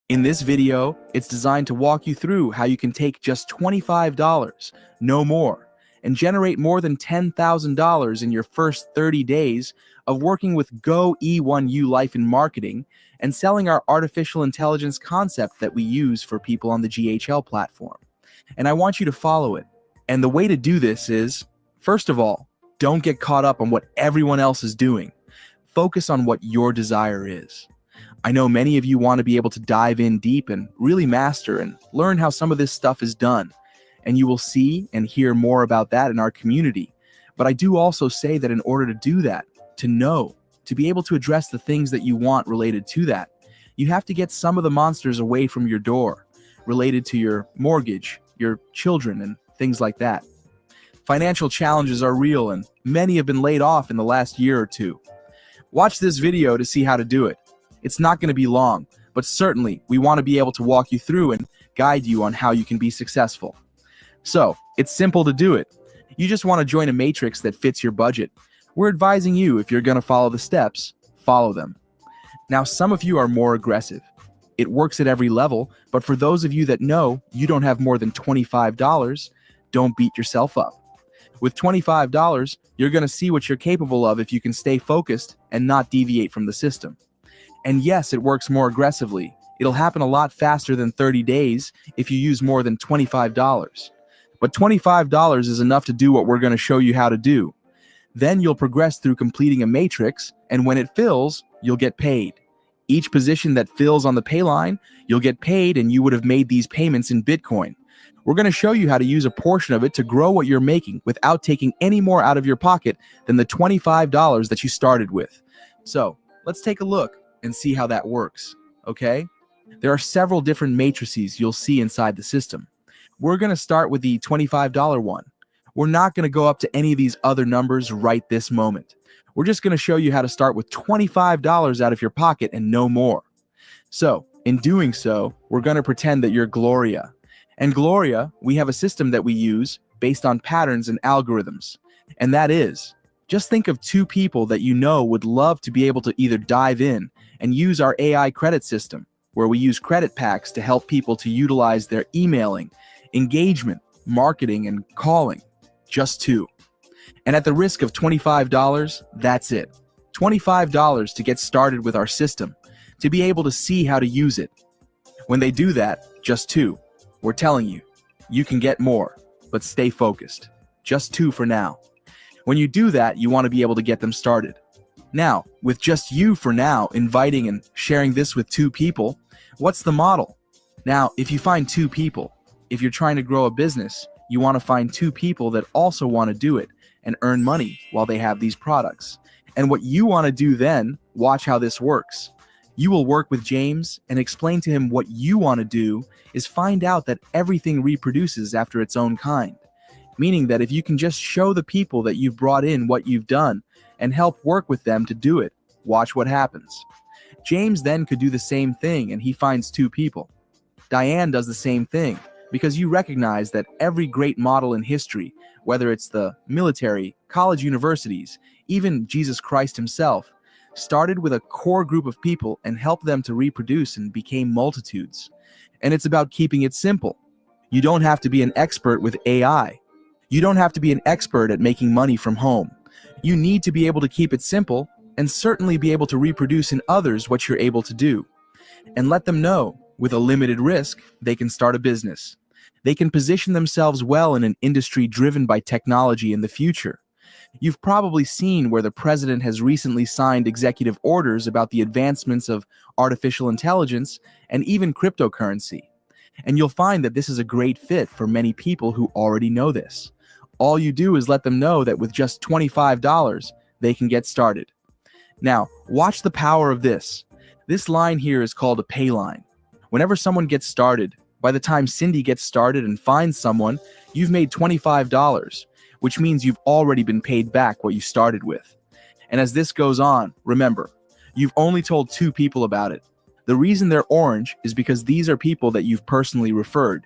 In this video, it's designed to walk you through how you can take just $25, no more, and generate more than $10,000 in your first 30 days of working with Go E1U Life in marketing and selling our artificial intelligence concept that we use for people on the GHL platform. And I want you to follow it. And the way to do this is, first of all, don't get caught up on what everyone else is doing. Focus on what your desire is. I know many of you want to be able to dive in deep and really master and learn how some of this stuff is done. And you will see and hear more about that in our community. But I do also say that in order to do that, to know, to be able to address the things that you want related to that, you have to get some of the monsters away from your door, related to your mortgage, your children, and things like that. Financial challenges are real, and many have been laid off in the last year or two. Watch this video to see how to do it. It's not going to be long, but certainly we want to be able to walk you through and guide you on how you can be successful. So, it's simple to do it. You just want to join a matrix that fits your budget. We're advising you, if you're going to follow the steps, follow them. Now, some of you are more aggressive. It works at every level, but for those of you that know you don't have more than $25, don't beat yourself up. With $25, you're going to see what you're capable of if you can stay focused and not deviate from the system. And yes, it works more aggressively. It'll happen a lot faster than 30 days if you use more than $25. But $25 is enough to do what we're going to show you how to do. Then you'll progress through completing a matrix, and when it fills, you'll get paid. Each position that fills on the pay line, you'll get paid, and you would have made these payments in Bitcoin. We're going to show you how to use a portion of it to grow what you're making without taking any more out of your pocket than the $25 that you started with. So let's take a look and see how that works, okay? There are several different matrices you'll see inside the system. We're going to start with the $25 one. We're not going to go up to any of these other numbers right this moment. We're just going to show you how to start with $25 out of your pocket and no more. So, in doing so, we're going to pretend that you're Gloria. And Gloria, we have a system that we use based on patterns and algorithms. And that is, just think of two people that you know would love to be able to either dive in and use our AI credit system, where we use credit packs to help people to utilize their emailing, engagement, marketing, and calling. Just two. And at the risk of $25, that's it. $25 to get started with our system, to be able to see how to use it. When they do that, just two. We're telling you, you can get more, but stay focused. Just two for now. When you do that, you want to be able to get them started. Now, with just you for now inviting and sharing this with two people, what's the model? Now, if you find two people, if you're trying to grow a business, you want to find two people that also want to do it and earn money while they have these products. And what you want to do then, watch how this works. You will work with James and explain to him what you want to do is find out that everything reproduces after its own kind. Meaning that if you can just show the people that you've brought in what you've done and help work with them to do it, watch what happens. James then could do the same thing and he finds two people. Diane does the same thing because you recognize that every great model in history, whether it's the military, college universities, even Jesus Christ himself, started with a core group of people and helped them to reproduce and became multitudes. And it's about keeping it simple. You don't have to be an expert with AI. You don't have to be an expert at making money from home. You need to be able to keep it simple and certainly be able to reproduce in others what you're able to do. And let them know, with a limited risk, they can start a business. They can position themselves well in an industry driven by technology in the future. You've probably seen where the president has recently signed executive orders about the advancements of artificial intelligence and even cryptocurrency. And you'll find that this is a great fit for many people who already know this. All you do is let them know that with just $25, they can get started. Now, watch the power of this. This line here is called a pay line. Whenever someone gets started, by the time Cindy gets started and finds someone, you've made $25, which means you've already been paid back what you started with. And as this goes on, remember, you've only told two people about it. The reason they're orange is because these are people that you've personally referred.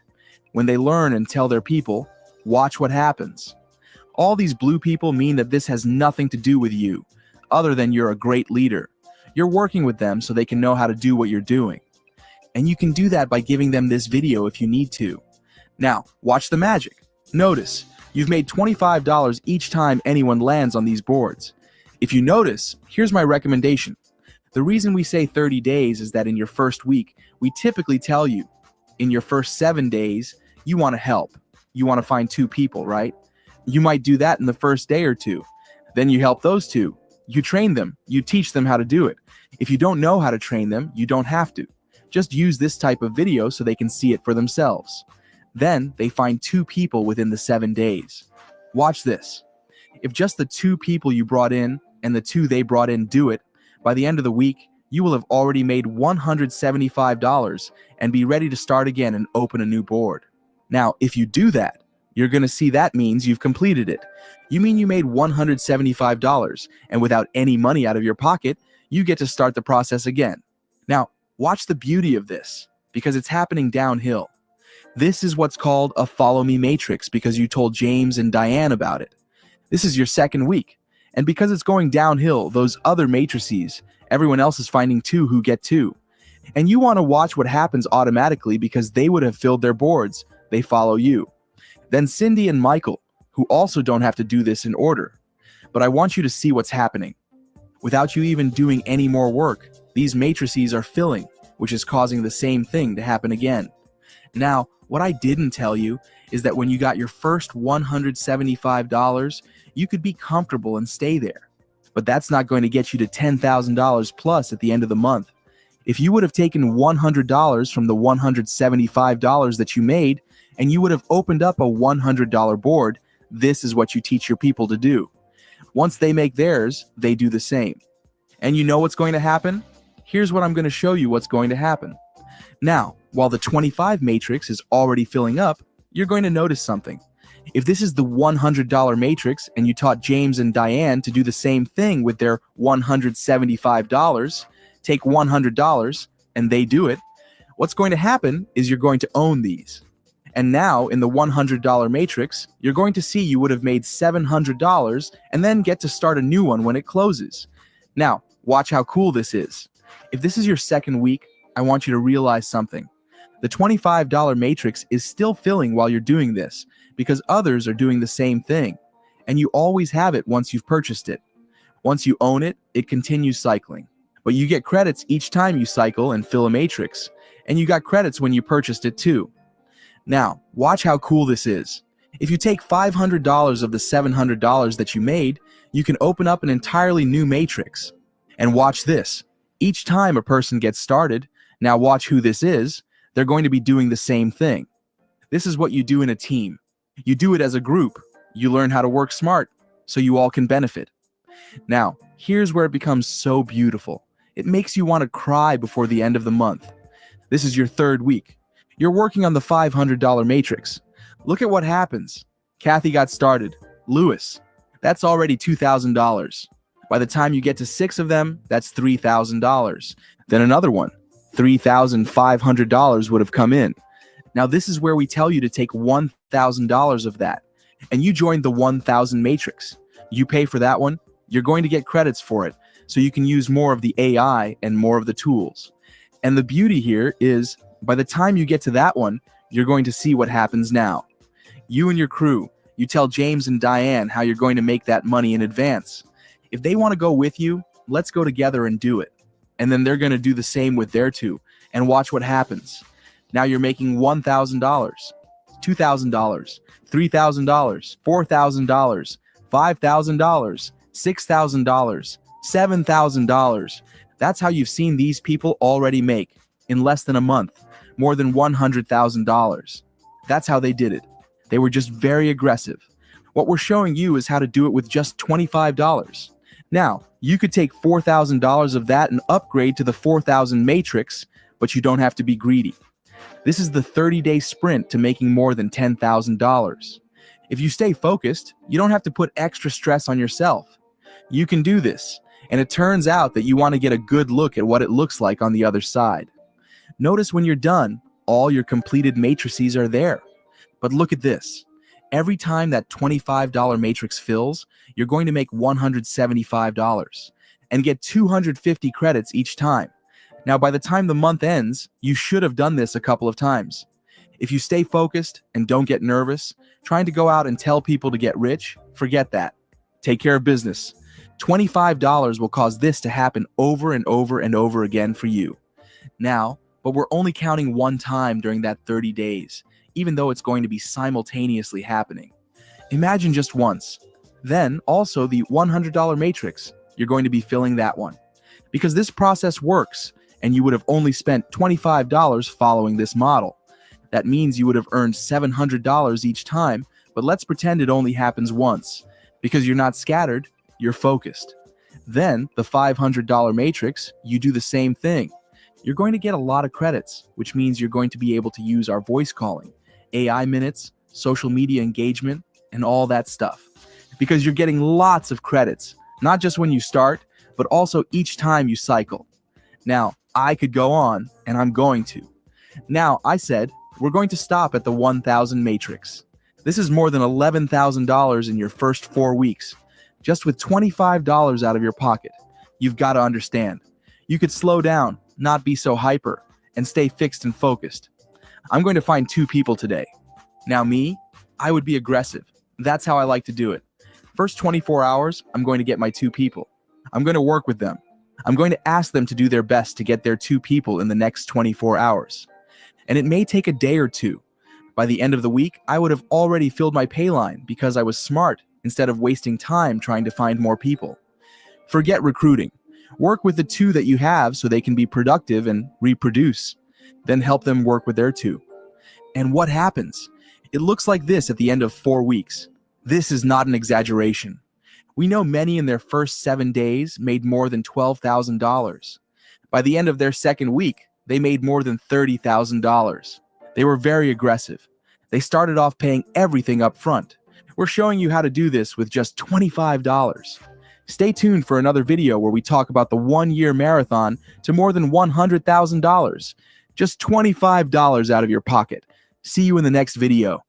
When they learn and tell their people, watch what happens. All these blue people mean that this has nothing to do with you, other than you're a great leader. You're working with them so they can know how to do what you're doing. And you can do that by giving them this video if you need to. Now, watch the magic. Notice, you've made $25 each time anyone lands on these boards. If you notice, here's my recommendation. The reason we say 30 days is that in your first week, we typically tell you, in your first 7 days, you want to help. You want to find 2 people, right? You might do that in the first day or 2. Then you help those 2. You train them. You teach them how to do it. If you don't know how to train them, you don't have to. Just use this type of video so they can see it for themselves. Then they find 2 people within the 7 days. Watch this. If just the 2 people you brought in and the 2 they brought in do it, by the end of the week, you will have already made $175 and be ready to start again and open a new board. Now, if you do that, you're going to see that means you've completed it. You mean you made $175, and without any money out of your pocket, you get to start the process again. Now, watch the beauty of this, because it's happening downhill. This is what's called a follow me matrix because you told James and Diane about it. This is your second week. And because it's going downhill, those other matrices, everyone else is finding 2 who get 2. And you want to watch what happens automatically because they would have filled their boards. They follow you. Then Cindy and Michael, who also don't have to do this in order. But I want you to see what's happening. Without you even doing any more work, these matrices are filling, which is causing the same thing to happen again. Now, what I didn't tell you is that when you got your first $175, you could be comfortable and stay there. But that's not going to get you to $10,000 plus at the end of the month. If you would have taken $100 from the $175 that you made, and you would have opened up a $100 board, this is what you teach your people to do. Once they make theirs, they do the same. And you know what's going to happen? Here's what I'm going to show you what's going to happen. Now, while the 25 matrix is already filling up, you're going to notice something. If this is the $100 matrix and you taught James and Diane to do the same thing with their $175, take $100 and they do it, what's going to happen is you're going to own these. And now in the $100 matrix, you're going to see you would have made $700 and then get to start a new one when it closes. Now, watch how cool this is. If this is your second week, I want you to realize something. The $25 matrix is still filling while you're doing this because others are doing the same thing. And you always have it once you've purchased it. Once you own it, it continues cycling. But you get credits each time you cycle and fill a matrix. And you got credits when you purchased it too. Now, watch how cool this is. If you take $500 of the $700 that you made, you can open up an entirely new matrix. And watch this. Each time a person gets started, now watch who this is, they're going to be doing the same thing. This is what you do in a team. You do it as a group. You learn how to work smart so you all can benefit. Now, here's where it becomes so beautiful. It makes you want to cry before the end of the month. This is your third week. You're working on the $500 matrix. Look at what happens. Kathy got started. Lewis. That's already $2,000. By the time you get to 6 of them, that's $3,000. Then another one. $3,500 would have come in. Now this is where we tell you to take $1,000 of that. And you join the 1,000 matrix. You pay for that one. You're going to get credits for it. So you can use more of the AI and more of the tools. And the beauty here is by the time you get to that one, you're going to see what happens now. You and your crew, you tell James and Diane how you're going to make that money in advance. If they want to go with you, let's go together and do it. And then they're going to do the same with their 2 and watch what happens. Now you're making $1,000, $2,000, $3,000, $4,000, $5,000, $6,000, $7,000. That's how you've seen these people already make, in less than a month, more than $100,000. That's how they did it. They were just very aggressive. What we're showing you is how to do it with just $25. Now, you could take $4,000 of that and upgrade to the 4,000 matrix, but you don't have to be greedy. This is the 30-day sprint to making more than $10,000. If you stay focused, you don't have to put extra stress on yourself. You can do this, and it turns out that you want to get a good look at what it looks like on the other side. Notice when you're done, all your completed matrices are there. But look at this. Every time that $25 matrix fills, you're going to make $175 and get 250 credits each time. Now, by the time the month ends, you should have done this a couple of times. If you stay focused and don't get nervous, trying to go out and tell people to get rich, forget that. Take care of business. $25 will cause this to happen over and over and over again for you. Now, but we're only counting one time during that 30 days, even though it's going to be simultaneously happening. Imagine just once. Then also the $100 matrix, you're going to be filling that one. Because this process works, and you would have only spent $25 following this model. That means you would have earned $700 each time, but let's pretend it only happens once. Because you're not scattered, you're focused. Then, the $500 matrix, you do the same thing. You're going to get a lot of credits, which means you're going to be able to use our voice calling, AI minutes, social media engagement, and all that stuff. Because you're getting lots of credits, not just when you start, but also each time you cycle. Now, I could go on, and I'm going to. Now, I said, we're going to stop at the 1,000 matrix. This is more than $11,000 in your first 4 weeks, just with $25 out of your pocket. You've got to understand. You could slow down, not be so hyper, and stay fixed and focused. I'm going to find 2 people today. Now me, I would be aggressive. That's how I like to do it. First 24 hours, I'm going to get my 2 people. I'm going to work with them. I'm going to ask them to do their best to get their 2 people in the next 24 hours. And it may take a day or 2. By the end of the week, I would have already filled my pay line because I was smart instead of wasting time trying to find more people. Forget recruiting. Work with the 2 that you have so they can be productive and reproduce. Then help them work with their 2. And what happens? It looks like this at the end of 4 weeks. This is not an exaggeration. We know many in their first 7 days made more than $12,000. By the end of their second week, they made more than $30,000. They were very aggressive. They started off paying everything up front. We're showing you how to do this with just $25. Stay tuned for another video where we talk about the 1-year marathon to more than $100,000. Just $25 out of your pocket. See you in the next video.